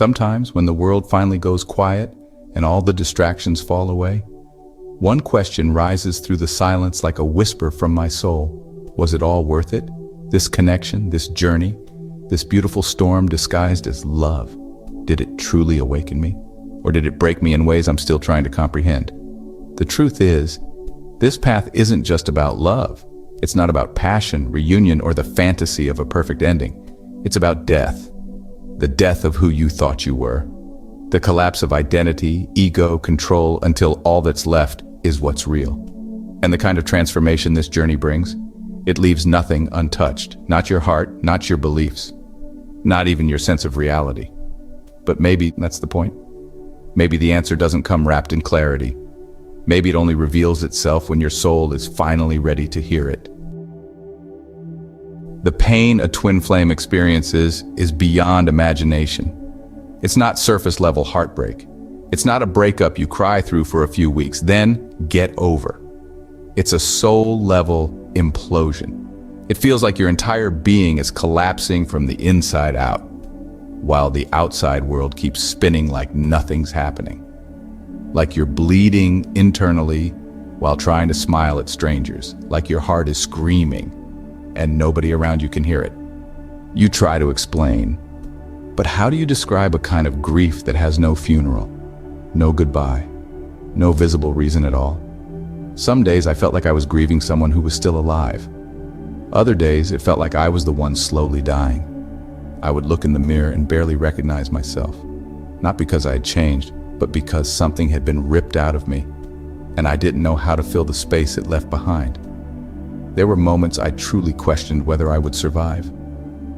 Sometimes, when the world finally goes quiet and all the distractions fall away, one question rises through the silence like a whisper from my soul. Was it all worth it? This connection, this journey, this beautiful storm disguised as love. Did it truly awaken me? Or did it break me in ways I'm still trying to comprehend? The truth is, this path isn't just about love. It's not about passion, reunion, or the fantasy of a perfect ending. It's about death. The death of who you thought you were. The collapse of identity, ego, control, until all that's left is what's real. And the kind of transformation this journey brings, it leaves nothing untouched. Not your heart, not your beliefs, not even your sense of reality. But maybe that's the point. Maybe the answer doesn't come wrapped in clarity. Maybe it only reveals itself when your soul is finally ready to hear it. The pain a twin flame experiences is beyond imagination. It's not surface-level heartbreak. It's not a breakup you cry through for a few weeks, then get over. It's a soul-level implosion. It feels like your entire being is collapsing from the inside out, while the outside world keeps spinning like nothing's happening. Like you're bleeding internally while trying to smile at strangers, like your heart is screaming and nobody around you can hear it. You try to explain, but how do you describe a kind of grief that has no funeral, no goodbye, no visible reason at all? Some days I felt like I was grieving someone who was still alive. Other days it felt like I was the one slowly dying. I would look in the mirror and barely recognize myself, not because I had changed, but because something had been ripped out of me, and I didn't know how to fill the space it left behind. There were moments I truly questioned whether I would survive.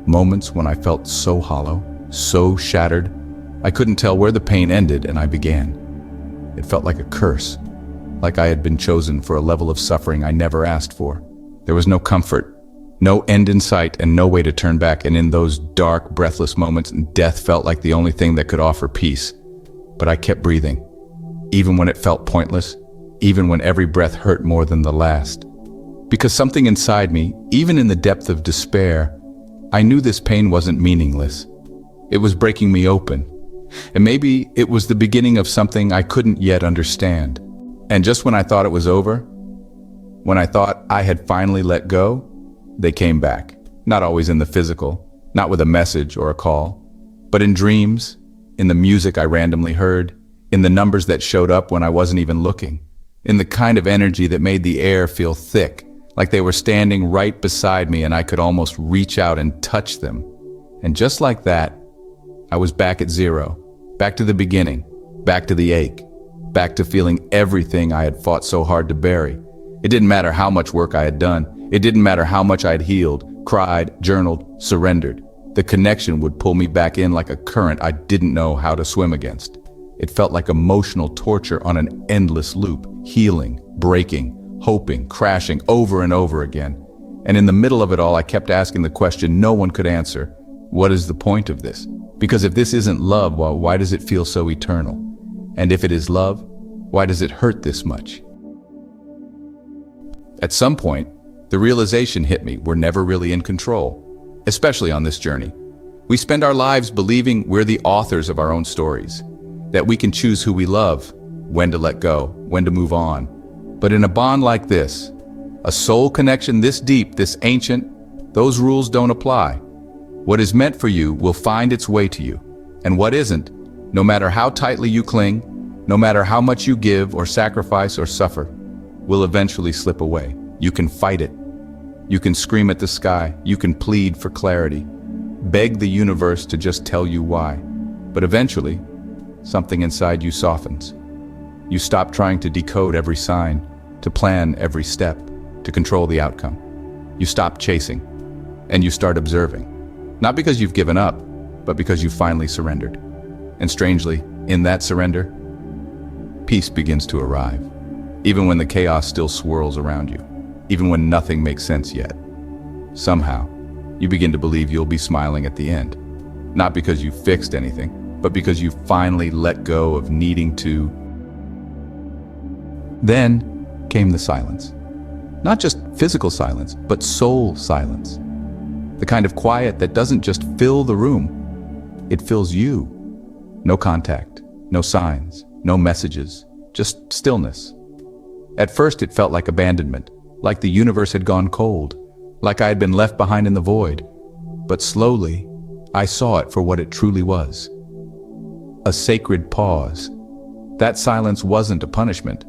Moments when I felt so hollow, so shattered, I couldn't tell where the pain ended and I began. It felt like a curse, like I had been chosen for a level of suffering I never asked for. There was no comfort, no end in sight, and no way to turn back, and in those dark, breathless moments, death felt like the only thing that could offer peace. But I kept breathing, even when it felt pointless, even when every breath hurt more than the last. Because something inside me, even in the depth of despair, I knew this pain wasn't meaningless. It was breaking me open. And maybe it was the beginning of something I couldn't yet understand. And just when I thought it was over, when I thought I had finally let go, they came back. Not always in the physical, not with a message or a call, but in dreams, in the music I randomly heard, in the numbers that showed up when I wasn't even looking, in the kind of energy that made the air feel thick, like they were standing right beside me and I could almost reach out and touch them. And just like that, I was back at zero, back to the beginning, back to the ache, back to feeling everything I had fought so hard to bury. It didn't matter how much work I had done. It didn't matter how much I'd healed, cried, journaled, surrendered. The connection would pull me back in like a current I didn't know how to swim against. It felt like emotional torture on an endless loop, healing, breaking, hoping, crashing over and over again. And in the middle of it all, I kept asking the question no one could answer. What is the point of this? Because if this isn't love, well, why does it feel so eternal? And if it is love, why does it hurt this much? At some point, the realization hit me we're never really in control, especially on this journey. We spend our lives believing we're the authors of our own stories, that we can choose who we love, when to let go, when to move on. But in a bond like this, a soul connection this deep, this ancient, those rules don't apply. What is meant for you will find its way to you, and what isn't, no matter how tightly you cling, no matter how much you give or sacrifice or suffer, will eventually slip away. You can fight it. You can scream at the sky. You can plead for clarity. Beg the universe to just tell you why. But eventually, something inside you softens. You stop trying to decode every sign, to plan every step, to control the outcome. You stop chasing, and you start observing. Not because you've given up, but because you've finally surrendered. And strangely, in that surrender, peace begins to arrive. Even when the chaos still swirls around you, even when nothing makes sense yet. Somehow, you begin to believe you'll be smiling at the end. Not because you fixed anything, but because you finally let go of needing to. Then came the silence. Not just physical silence, but soul silence. The kind of quiet that doesn't just fill the room, it fills you. No contact, no signs, no messages, just stillness. At first it felt like abandonment, like the universe had gone cold, like I had been left behind in the void. But slowly, I saw it for what it truly was. A sacred pause. That silence wasn't a punishment.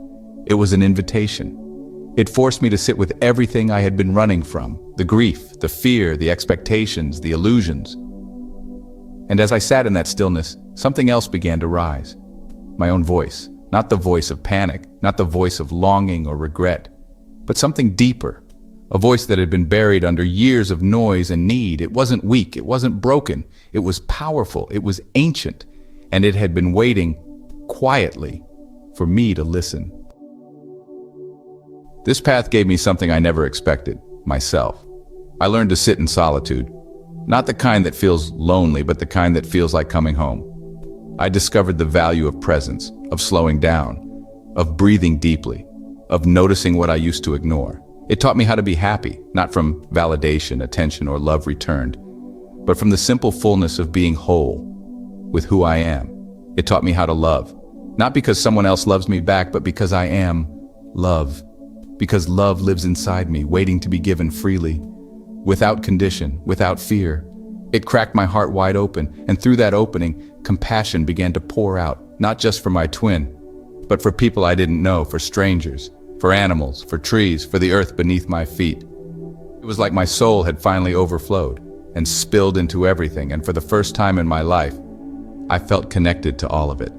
It was an invitation. It forced me to sit with everything I had been running from, the grief, the fear, the expectations, the illusions. And as I sat in that stillness, something else began to rise. My own voice, not the voice of panic, not the voice of longing or regret, but something deeper, a voice that had been buried under years of noise and need. It wasn't weak, it wasn't broken, it was powerful, it was ancient, and it had been waiting quietly for me to listen. This path gave me something I never expected, myself. I learned to sit in solitude, not the kind that feels lonely, but the kind that feels like coming home. I discovered the value of presence, of slowing down, of breathing deeply, of noticing what I used to ignore. It taught me how to be happy, not from validation, attention, or love returned, but from the simple fullness of being whole with who I am. It taught me how to love, not because someone else loves me back, but because I am love. Because love lives inside me, waiting to be given freely, without condition, without fear. It cracked my heart wide open, and through that opening, compassion began to pour out, not just for my twin, but for people I didn't know, for strangers, for animals, for trees, for the earth beneath my feet. It was like my soul had finally overflowed and spilled into everything, and for the first time in my life, I felt connected to all of it.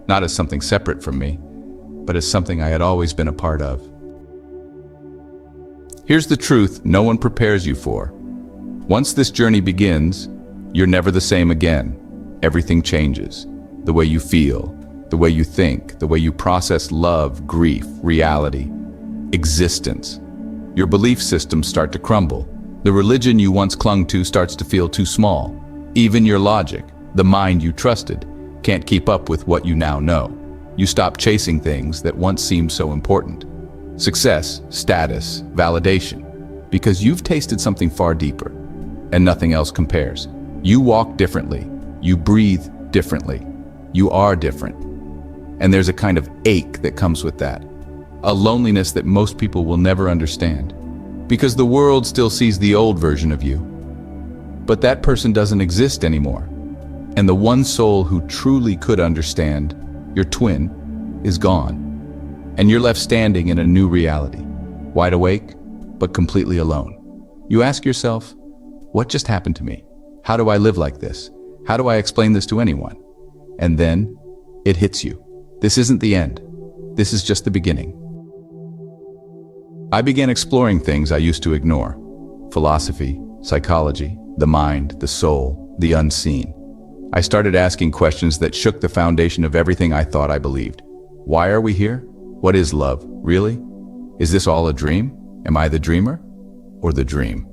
Not as something separate from me, but as something I had always been a part of. Here's the truth no one prepares you for. Once this journey begins, you're never the same again. Everything changes. The way you feel, the way you think, the way you process love, grief, reality, existence. Your belief systems start to crumble. The religion you once clung to starts to feel too small. Even your logic, the mind you trusted, can't keep up with what you now know. You stop chasing things that once seemed so important. Success, status, validation, because you've tasted something far deeper, and nothing else compares. You walk differently, you breathe differently, you are different. And there's a kind of ache that comes with that, a loneliness that most people will never understand, because the world still sees the old version of you. But that person doesn't exist anymore, and the one soul who truly could understand, your twin, is gone. And you're left standing in a new reality, wide awake, but completely alone. You ask yourself, what just happened to me? How do I live like this? How do I explain this to anyone? And then it hits you. This isn't the end. This is just the beginning. I began exploring things I used to ignore. Philosophy, psychology, the mind, the soul, the unseen. I started asking questions that shook the foundation of everything I thought I believed. Why are we here? What is love, really? Is this all a dream? Am I the dreamer or the dream?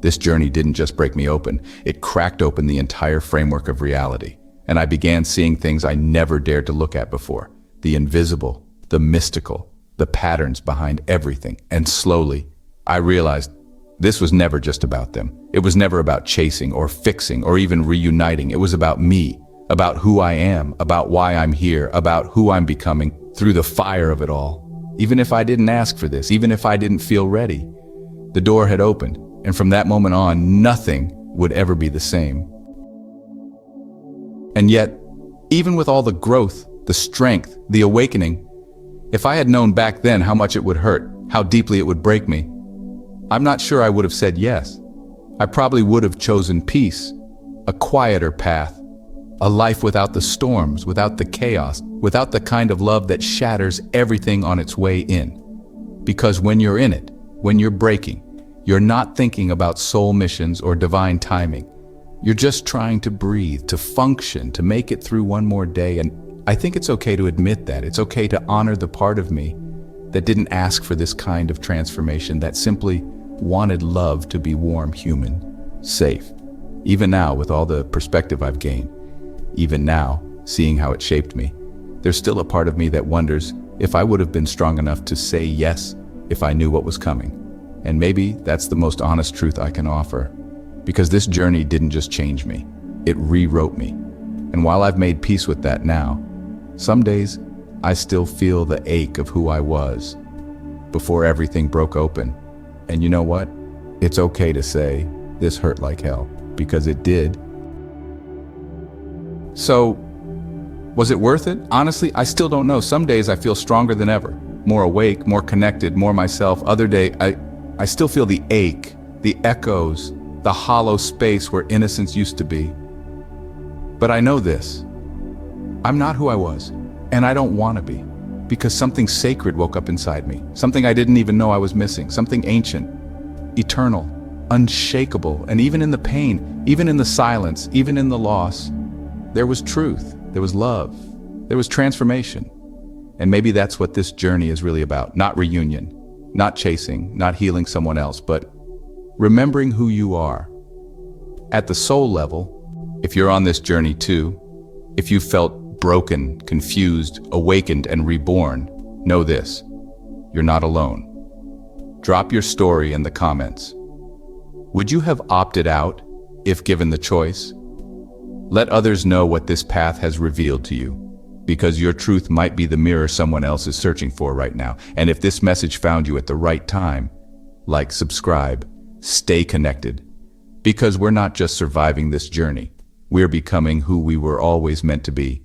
This journey didn't just break me open, it cracked open the entire framework of reality. And I began seeing things I never dared to look at before. The invisible, the mystical, the patterns behind everything. And slowly, I realized this was never just about them. It was never about chasing or fixing or even reuniting. It was about me, about who I am, about why I'm here, about who I'm becoming. Through the fire of it all, even if I didn't ask for this, even if I didn't feel ready, the door had opened, and from that moment on, nothing would ever be the same. And yet, even with all the growth, the strength, the awakening, if I had known back then how much it would hurt, how deeply it would break me, I'm not sure I would have said yes. I probably would have chosen peace, a quieter path, a life without the storms, without the chaos, without the kind of love that shatters everything on its way in. Because when you're in it, when you're breaking, you're not thinking about soul missions or divine timing. You're just trying to breathe, to function, to make it through one more day. And I think it's okay to admit that. It's okay to honor the part of me that didn't ask for this kind of transformation, that simply wanted love to be warm, human, safe. Even now, with all the perspective I've gained, even now, seeing how it shaped me, there's still a part of me that wonders if I would have been strong enough to say yes if I knew what was coming. And maybe that's the most honest truth I can offer, because this journey didn't just change me, it rewrote me. And while I've made peace with that now, some days I still feel the ache of who I was before everything broke open. And you know what? It's okay to say, this hurt like hell, because it did. So, was it worth it? Honestly, I still don't know. Some days I feel stronger than ever, more awake, more connected, more myself. Other day, I still feel the ache, the echoes, the hollow space where innocence used to be. But I know this, I'm not who I was, and I don't want to be, because something sacred woke up inside me, something I didn't even know I was missing, something ancient, eternal, unshakable, and even in the pain, even in the silence, even in the loss, there was truth, there was love, there was transformation. And maybe that's what this journey is really about. Not reunion, not chasing, not healing someone else, but remembering who you are. At the soul level, if you're on this journey too, if you felt broken, confused, awakened, and reborn, know this, you're not alone. Drop your story in the comments. Would you have opted out if given the choice? Let others know what this path has revealed to you, because your truth might be the mirror someone else is searching for right now. And if this message found you at the right time, like, subscribe, stay connected, because we're not just surviving this journey, we're becoming who we were always meant to be.